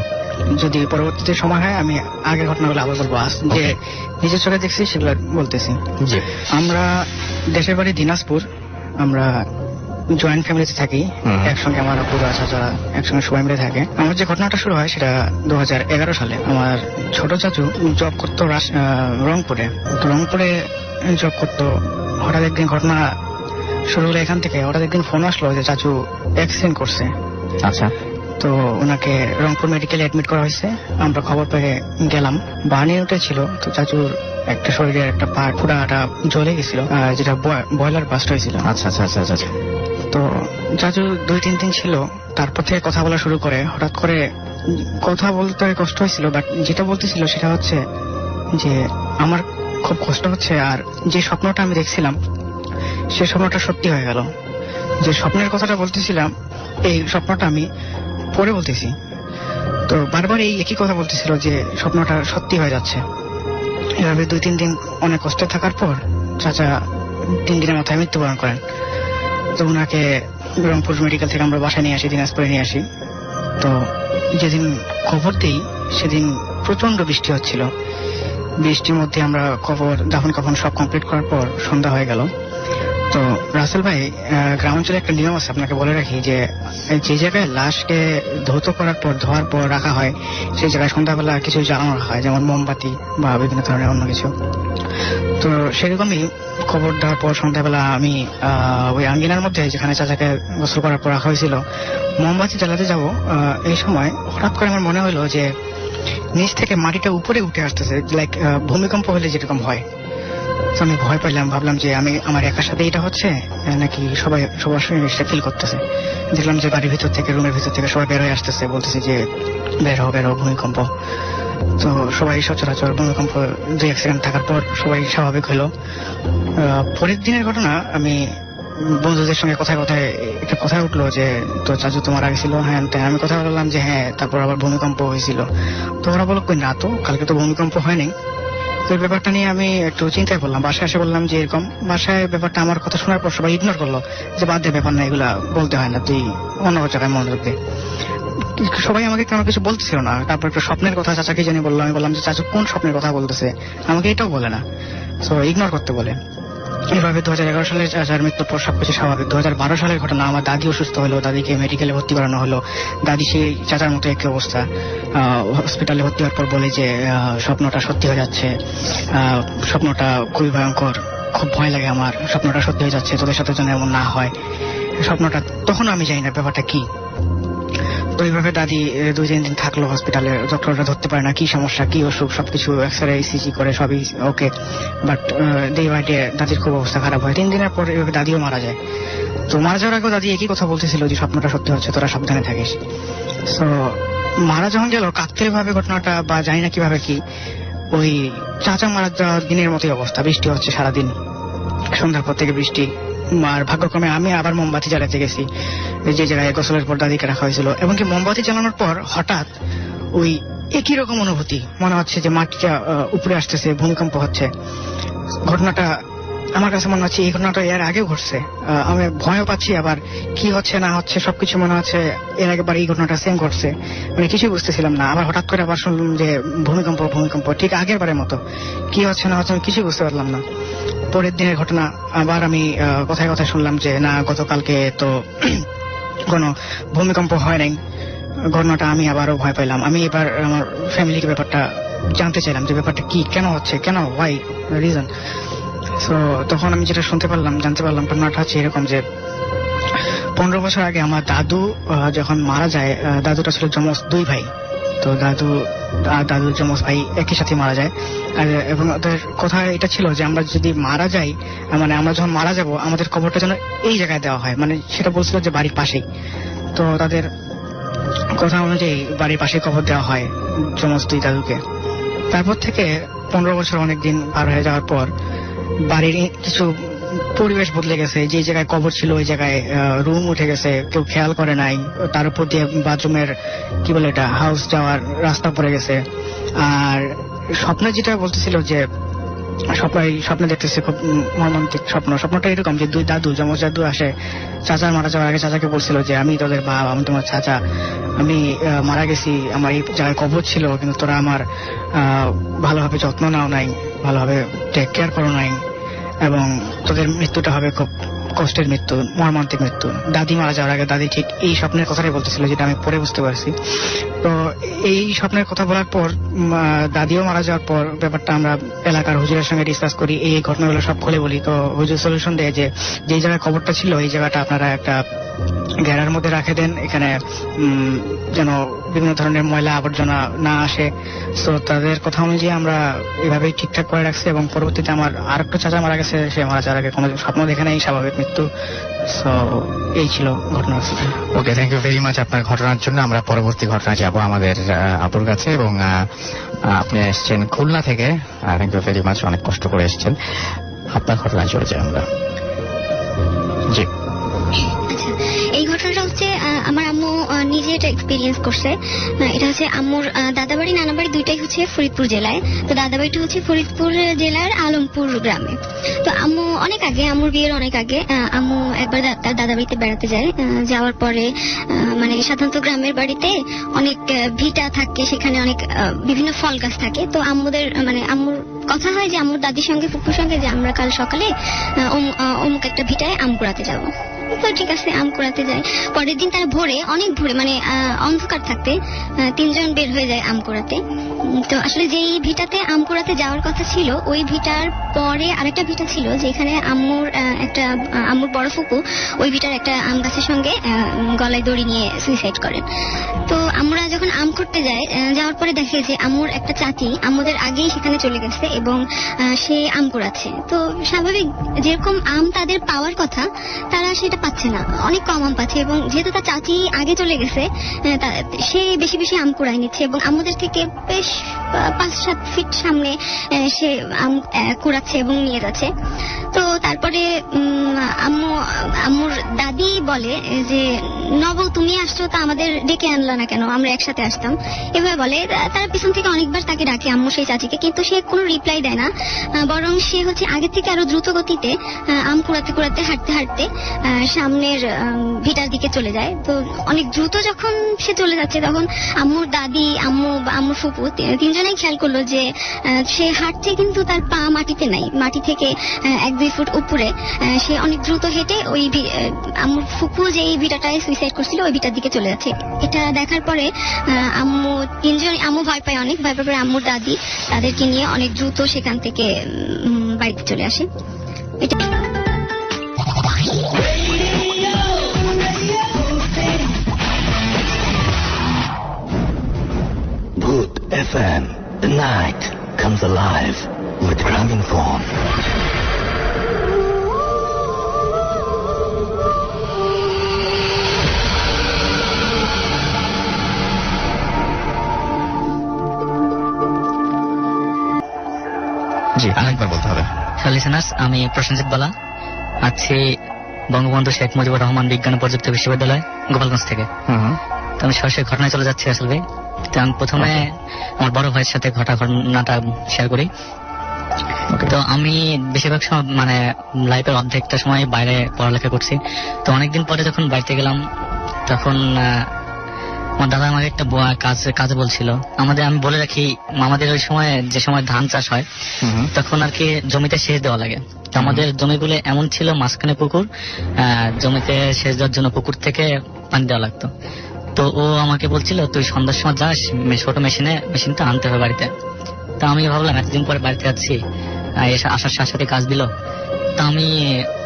যদি পরবর্তীতে সময় হয় আমি আগের ঘটনাগুলো আবার বলবো। যে নিজের চোখে দেখছি সেগুলো বলতেছি। জি, আমরা দেশের বাড়ি দিনাজপুর। আমরা জয়েন্ট ফ্যামিলিতে থাকি, একসঙ্গে আমার পুরো চাচা একসঙ্গে সবাই মিলে থাকে। আমার যে ঘটনাটা শুরু হয় সেটা 2011 সালে। আমার ছোট চাচু জব করতো রংপুরে। রংপুরে জব করতো। হঠাৎ একদিন ঘটনা শুরু হলো এখান থেকে। হঠাৎ একদিন ফোন আসলো যে চাচু অ্যাক্সিডেন্ট করছে। আচ্ছা। তো ওনাকে রংপুর মেডিকেলে অ্যাডমিট করা হয়েছে। আমরা খবর পেয়ে গেলাম। বার্নিং ছিল, তো চাচুর একটা শরীরের একটা পার্ট পুরাটা জ্বলে গেছিল, যেটা বয়লার বাস্ট হয়েছিল। আচ্ছা আচ্ছা আচ্ছা আচ্ছা। তো চাচু 2-3 দিন ছিল, তারপর থেকে কথা বলা শুরু করে। হঠাৎ করে কথা বলতে কষ্ট হয়েছিল, বাট যেটা বলতেছিল সেটা হচ্ছে যে আমার খুব কষ্ট হচ্ছে, আর যে স্বপ্নটা আমি দেখছিলাম সে স্বপ্নটা সত্যি হয়ে গেল। যে স্বপ্নের কথাটা বলতেছিলাম এই স্বপ্নটা আমি পরে বলতেছি। তো বারবার এই একই কথা বলতেছিল যে স্বপ্নটা সত্যি হয়ে যাচ্ছে। এভাবে 2-3 দিন অনেক কষ্টে থাকার পর চাচা 3 দিনের মাথায় মৃত্যুবরণ করেন। তো ওনাকে রংপুর মেডিকেল থেকে আমরা বাসায় নিয়ে আসি, দিনাজপুরে নিয়ে আসি। তো যেদিন খবর দিই সেদিন প্রচন্ড বৃষ্টি হচ্ছিল। বৃষ্টির মধ্যে আমরা দাফন কাফন সব কমপ্লিট করার পর সন্ধ্যা হয়ে গেল। তো রাসেল ভাই, গ্রামাঞ্চলে একটা নিয়ম আছে, আপনাকে বলে রাখি, যে যে জায়গায় লাশকে ধৌত করার পর ধোয়ার পর রাখা হয় সেই জায়গায় সন্ধ্যাবেলা কিছু জ্বালানো রাখা হয়, যেমন মোমবাতি বা বিভিন্ন ধরনের অন্য কিছু। তো সেরকমই খবর দেওয়ার পর সন্ধ্যাবেলা আমি ওই আঙ্গিনার মধ্যে যেখানে চাচাকে গোসল করার পর রাখা হয়েছিল মোমবাতি জ্বালাতে যাব, এই সময় হঠাৎ করে আমার মনে হলো যে নিচ থেকে মাটিটা উপরে উঠে আসতেছে, লাইক ভূমিকম্প হলে যেরকম হয়। তো আমি ভয় পাইলাম, ভাবলাম যে আমি আমার একার সাথে এটা হচ্ছে নাকি সবার সঙ্গে সেটা ফিল করতেছে। দেখলাম যে বাড়ির ভিতর থেকে, রুমের ভিতর থেকে সবাই বের হয়ে আসতেছে, বলতেছে যে বের হও ভূমিকম্প। তো সবাই সচরাচর ভূমিকম্প 2-1 সেকেন্ড থাকার পর সবাই স্বাভাবিক হলো। পরের দিনের ঘটনা, আমি বন্ধুদের সঙ্গে কথায় একটা কথা উঠলো যে তো চাচু তোমার আগে ছিল। হ্যাঁ, আমি কথা বললাম যে হ্যাঁ, তারপর আবার ভূমিকম্প হয়েছিল। তো ওরা বললো কই না তো, কালকে তো ভূমিকম্প হয়নি। তো এই ব্যাপারটা নিয়ে আমি একটু চিন্তায় পড়লাম। বাসায় এসে বললাম যে এরকম, বাসায় ব্যাপারটা আমার কথা শোনার পর সবাই ইগনোর করলো, যে বাদ দে, ব্যাপার না, এগুলা বলতে হয় না, তুই অন্য জায়গায় মনে রাখবে। সবাই আমাকে কোনো কিছু বলতেছিল না। তারপর একটা স্বপ্নের কথা চাচাকে জানি বললাম। আমি বললাম যে চাচু কোন স্বপ্নের কথা বলতেছে, আমাকে এটাও বলে না, তো ইগনোর করতে বলে। এইভাবে 2011 সালে চাচার মৃত্যুর পর সবকিছু স্বাভাবিক। 2012 সালের ঘটনা, আমার দাদি অসুস্থ হলো, দাদিকে মেডিকেলে ভর্তি করানো হলো। দাদি সেই চাচার মতো একই অবস্থা, হসপিটালে ভর্তি হওয়ার পর বলে যে স্বপ্নটা সত্যি হয়ে যাচ্ছে, স্বপ্নটা খুবই ভয়ঙ্কর, খুব ভয় লাগে আমার, স্বপ্নটা সত্যি হয়ে যাচ্ছে, তোদের সাথে যেন এমন না হয়। স্বপ্নটা তখন আমি জানি না ব্যাপারটা কি। তো এইভাবে দাদি 2-3 দিন থাকলো হসপিটালে, ডক্টররা ধরতে পারে না কি সমস্যা, কি অসুখ, সবকিছু এক্সরে ইসিজি করে সবই ওকে, বাট ডে বাই ডে দাদির খুব অবস্থা খারাপ হয়। 3 দিনের পর এইভাবে দাদিও মারা যায়। তো মারা যাওয়ার আগেও দাদি একই কথা বলতেছিল যে স্বপ্নটা সত্যি হচ্ছে, তোরা সাবধানে থাকিস। তো মারা যখন গেল, কাকতালীয় ভাবে ঘটনাটা বা জানি না কিভাবে কি, ওই চাচা মারা যাওয়ার দিনের মতোই অবস্থা, বৃষ্টি হচ্ছে সারাদিন, সন্ধ্যার পর থেকে বৃষ্টি। আর ভাগ্যক্রমে আমি আবার মোমবাতি জ্বালাতে গেছি যে জায়গায় গোসলের পর দাদিকে রাখা হয়েছিল। এবং কি মোমবাতি জ্বালানোর পর হঠাৎ ওই একই রকম অনুভূতি, মনে হচ্ছে যে মাটিটা উপরে আসতেছে, ভূমিকম্প হচ্ছে। ঘটনাটা আমার কাছে মনে হচ্ছে এই ঘটনাটা এর আগেও ঘটছে। আমি ভয়ও পাচ্ছি, আবার কি হচ্ছে না হচ্ছে সবকিছু মনে হচ্ছে এর আগেবার এই ঘটনাটা সেম ঘটছে, মানে কিছুই বুঝতেছিলাম না। আবার হঠাৎ করে আবার শুনলাম যে ভূমিকম্প ঠিক আগের বারের মতো, কি হচ্ছে না হচ্ছে আমি কিছুই বুঝতে পারলাম না। পরের দিনের ঘটনা, আবার আমি কথায় শুনলাম যে না, গতকালকে তো কোনো ভূমিকম্প হয় নাই। ঘটনাটা আমি আবারও ভয় পাইলাম। আমি এবার আমার ফ্যামিলিকে ব্যাপারটা জানতে চাইলাম যে ব্যাপারটা কি, কেন হচ্ছে, কেন, হোয়াই, রিজন। তো তখন আমি যেটা জানতে পারলাম ঘটনাটা হচ্ছে এরকম যে 15 বছর আগে আমার দাদু যখন মারা যায়, দাদুটা ছিল যমজ 2 ভাই। তো দাদুর যমজ ভাই একই সাথে মারা যায়। এবং ওদের কথা এটা ছিল যে আমরা যদি মারা যাই, মানে আমরা যখন মারা যাব আমাদের কবরটা যেন এই জায়গায় দেওয়া হয়, মানে সেটা বলছিল যে বাড়ির পাশেই। তো তাদের কথা অনুযায়ী বাড়ির পাশে কবর দেওয়া হয় যমজ 2 দাদুকে। তারপর থেকে 15 বছর অনেকদিন পার হয়ে যাওয়ার পর বাড়ির কিছু পরিবেশ বদলে গেছে। যে জায়গায় কবর ছিল ওই জায়গায় রুম উঠে গেছে, কেউ খেয়াল করে নাই। তার উপর দিয়ে বাথরুমের কি বলে এটা, হাউস যাওয়ার রাস্তা পড়ে গেছে। আর স্বপ্নে যেটা বলতেছিল যে স্বপ্নে দেখতেছে খুব মর্মান্তিক স্বপ্নটা এরকম যে 2 দাদু, যমজ দাদু আসে চাচার মারা যাওয়ার আগে চাচাকে বলছিল যে আমি তোদের বাপ, আমি তোমার চাচা, আমি মারা গেছি, আমার এই জায়গায় কবর ছিল, কিন্তু তোরা আমার ভালোভাবে যত্ন নাও নাই, ভালোভাবে টেক কেয়ার করো নাই, এবং তোদের মৃত্যুটা হবে খুব কষ্টের মৃত্যু, মর্মান্তিক মৃত্যু। দাদি মারা যাওয়ার আগে দাদি ঠিক এই স্বপ্নের কথাটাই বলতেছিল, যেটা আমি পরে বুঝতে পারছি। তো এই স্বপ্নের কথা বলার পর দাদিও মারা যাওয়ার পর ব্যাপারটা আমরা এলাকার হুজুরের সঙ্গে ডিসকাস করি, এই ঘটনাগুলো সব খুলে বলি। তো হুজুর সলিউশন দেয় যে যে জায়গায় কবরটা ছিল এই জায়গাটা আপনারা একটা ঘেরার মধ্যে রাখে দেন, এখানে যেন বিভিন্ন ধরনের ময়লা আবর্জনা না আসে। তো তাদের কথা অনুযায়ী আমরা এভাবেই ঠিকঠাক করে রাখছি। এবং পরবর্তীতে আমার আরেকটা চাচা মারা গেছে, সে মারা যাওয়ার আগে কোনো স্বপ্ন দেখে নেই, স্বাভাবিক মৃত্যু। সো এই ছিল ঘটনা। ওকে, থ্যাংক ইউ ভেরি মাচ আপনার ঘটনার জন্য। আমরা পরবর্তী ঘটনা যাব আমাদের আপুর কাছে। এবং আপনি এসছেন খুলনা থেকে, থ্যাংক ইউ ভেরি মাচ, অনেক কষ্ট করে এসছেন। আপনার ঘটনা চলে যায় আমরা। জি, এই ঘটনাটা হচ্ছে আমার আম্মু নিজে এটা এক্সপিরিয়েন্স করছে। এটা হচ্ছে আম্মুর দাদাবাড়ি নানাবাড়ি দুইটাই হচ্ছে ফরিদপুর জেলায়। তো দাদাবাড়িটা হচ্ছে ফরিদপুর জেলার আলমপুর গ্রামে। তো আম্মু অনেক আগে, আম্মুর বিয়ের অনেক আগে, আম্মু একবার তার দাদাবাড়িতে বেড়াতে যায়। যাওয়ার পরে মানে সাধারণত গ্রামের বাড়িতে অনেক ভিটা থাকে, সেখানে অনেক বিভিন্ন ফল গাছ থাকে। তো আম্মুদের মানে আম্মুর কথা হয় যে আম্মুর দাদির সঙ্গে ফুপুর সঙ্গে যে আমরা কাল সকালে অমুক একটা ভিটায় আম কুড়াতে যাবো। তো ঠিক আছে, আম কুড়াতে যাই। পরের দিন তারা ভোরে, অনেক ভোরে, মানে অন্ধকার থাকতে 3 জন বের হয়ে যায় আম কুড়াতে। তো আসলে যেই ভিটাতে আম কুড়াতে যাওয়ার কথা ছিল, ওই ভিটার পরে আরেকটা ভিটা ছিল যেখানে আম্মুর বড় ফুপু ওই ভিটার একটা আম গাছের সঙ্গে গলায় দড়ি নিয়ে সুইসাইড করেন। তো আমরা যখন আম করতে যাওয়ার পরে দেখে যে আম্মুর একটা চাচি আম্মুদের আগেই সেখানে চলে গেছে এবং সে আম কুড়াচ্ছে। তো স্বাভাবিক যেরকম আম তাদের পাওয়ার কথা তারা সেটা পাচ্ছে না, অনেক কম আম পাচ্ছে। এবং যেহেতু তার চাচি আগে চলে গেছে, সে বেশি বেশি আম কুড়াই নিচ্ছে এবং আমাদের থেকে বেশ 5-7 ফিট সামনে সে আম কুড়াচ্ছে এবং নিয়ে যাচ্ছে। তো তারপরে আম্মুর দাদি বলে যে নব তুমি আসছো, তা আমাদের ডেকে আনলা না কেন, আমরা একসাথে আসতাম, এভাবে বলে। তার পিছন থেকে অনেকবার তাকে ডাকে আম্মু সেই চাচিকে, কিন্তু সে কোনো রিপ্লাই দেয় না, বরং সে হচ্ছে আগের থেকে আরো দ্রুত গতিতে আম কুড়াতে কুড়াতে হাঁটতে হাঁটতে সামনের ভিটার দিকে চলে যায়। তো অনেক দ্রুত যখন সে চলে যাচ্ছে তখন আম্মুর দাদি, আম্মুর ফুপু 3 জনেই খেয়াল করলো যে সে হাঁটছে কিন্তু তার পা মাটিতে নাই, মাটি থেকে 1-2 ফুট উপরে। সে অনেক দ্রুত হেঁটে ওই আম্মুর ফুপু যে এই ভিটাটায় সুইসাইড করছিল ওই ভিটার দিকে চলে যাচ্ছে। এটা দেখার পরে আম্মু ভয় পায়, অনেক ভয় পাওয়ার পরে আম্মুর দাদি তাদেরকে নিয়ে অনেক দ্রুত সেখান থেকে বাড়িতে চলে আসে। এটা Bhoot FM. The night comes alive with Gramophone. জি, আরেকবার বলতে হবে। লিসেনার্স, আমি প্রসেনজিৎ বালা, আছি বঙ্গবন্ধু শেখ মুজিবুর রহমান বিজ্ঞান ও প্রযুক্তি বিশ্ববিদ্যালয়, গোপালগঞ্জ থেকে। তো আমি সরাসরি ঘটনায় চলে যাচ্ছি। আসলে তো আমি প্রথমে আমার বড় ভাইয়ের সাথে ঘটনাটা শেয়ার করি। তো আমি বেশিরভাগ সময় মানে লাইফের অর্ধেকটা সময় বাইরে পড়ালেখা করছি। তো অনেকদিন পরে যখন বাড়িতে গেলাম তখন আমার দাদা আমাকে একটা কাজে বলছিল। আমি বলে রাখি, আমাদের ওই সময় যে সময় ধান চাষ হয় তখন আর কি জমিতে সেচ দেওয়া লাগে। তো আমাদের জমিগুলো এমন ছিল, মাঝখানে পুকুর, জমিতে সেচ দেওয়ার জন্য পুকুর থেকে পানি দেওয়া লাগতো। তো ও আমাকে বলছিল তুই সন্ধ্যার সময় যাস, ছোট মেশিনটা আনতে হবে বাড়িতে। তা আমি ভাবলাম এতদিন পরে বাড়িতে যাচ্ছি, আসার সাথে সাথে কাজ দিল। তা আমি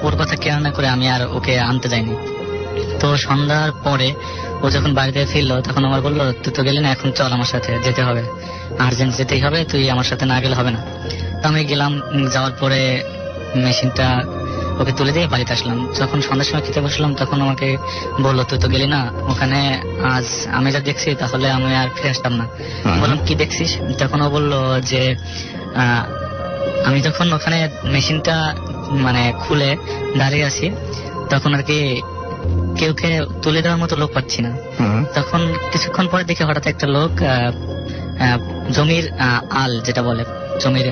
ওর কথা কেয়ার না করে আমি আর ওকে আনতে যাইনি। তো সন্ধ্যার পরে ও যখন বাড়িতে ফিরলো তখন আমার বললো তুই তো গেলি না, এখন চল আমার সাথে, যেতে হবে, আর্জেন্ট যেতেই হবে, তুই আমার সাথে না গেলে হবে না। তো আমি গেলাম, যাওয়ার পরে মেশিনটা ওকে তুলে দিয়ে বাড়িতে আসলাম। যখন সন্ধ্যার সময় খেতে বসলাম তখন আমাকে বললো তুই তো গেলি না ওখানে, আজ আমি যা দেখছি তাহলে আমি আর ফিরে আসতাম না। বললাম কি দেখছিস? তখন ও বললো যে আমি যখন ওখানে মেশিনটা মানে খুলে দাঁড়িয়ে আছি তখন আর কি কেউ তুলে দেওয়ার মতো লোক পাচ্ছি না। তখন কিছুক্ষণ পরে দেখে হঠাৎ একটা লোক জমির আল যেটা বলে, জমির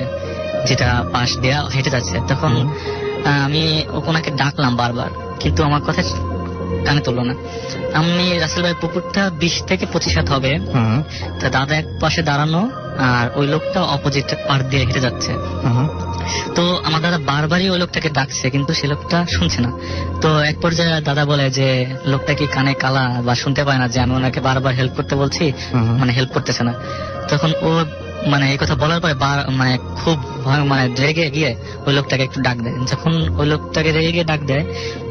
যেটা পাশ দেয়া হেঁটে যাচ্ছে। তখন আমি ওনাকে ডাকলাম বারবার, কিন্তু আমার কথা কানে তুললো না। আমি রাসেল ভাই পুকুরটা 20 থেকে 25 হাত হবে। তা দাদা এক পাশে দাঁড়ানো আর ওই লোকটা অপোজিট পার দিয়ে হেঁটে যাচ্ছে। তো আমার দাদা বারবারই ওই লোকটাকে ডাকছে কিন্তু সে লোকটা শুনছে না। তো এক পর্যায়ে দাদা বলে যে লোকটা কি কানে কালা বা শুনতে পায় না যে আমি ওনাকে বারবার হেল্প করতে বলছি, মানে হেল্প করতেছে না। তখন ও মানে এই কথা বলার পরে মানে খুব মানে রেগে গিয়ে ওই লোকটাকে একটু ডাক দেয়। যখন ওই লোকটাকে রেগে গিয়ে ডাক দেয়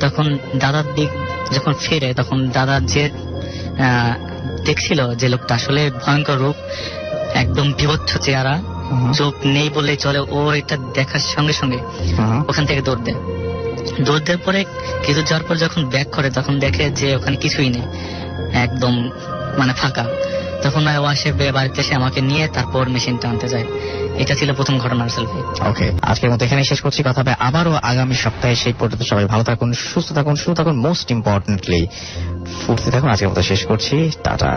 তখন দাদার দিক যখন ফিরে তখন দাদা যে দেখছিল যে লোকটা আসলে ভয়ঙ্কর রূপ, একদম বিভৎস চেহারা, চোখ নেই বললেই চলে। ও এটা দেখার সঙ্গে সঙ্গে ওখান থেকে দৌড় দেওয়ার পরে কিছু যাওয়ার পর যখন ব্যাক করে তখন দেখে যে ওখানে কিছুই নেই, একদম মানে ফাঁকা। তখন ও আসে বাড়িতে এসে আমাকে নিয়ে তারপর মেশিনটা আনতে যায়। এটা ছিল প্রথম ঘটনা। ওকে, আজকের মতো এখানে শেষ করছি। কথা হবে আবারও আগামী সপ্তাহে। সেই পর্যন্ত সবাই ভালো থাকুন, সুস্থ থাকুন, মোস্ট ইম্পর্টেন্টলি ফুর্তি থাকুন। আজকের মতো শেষ করছি, টাটা।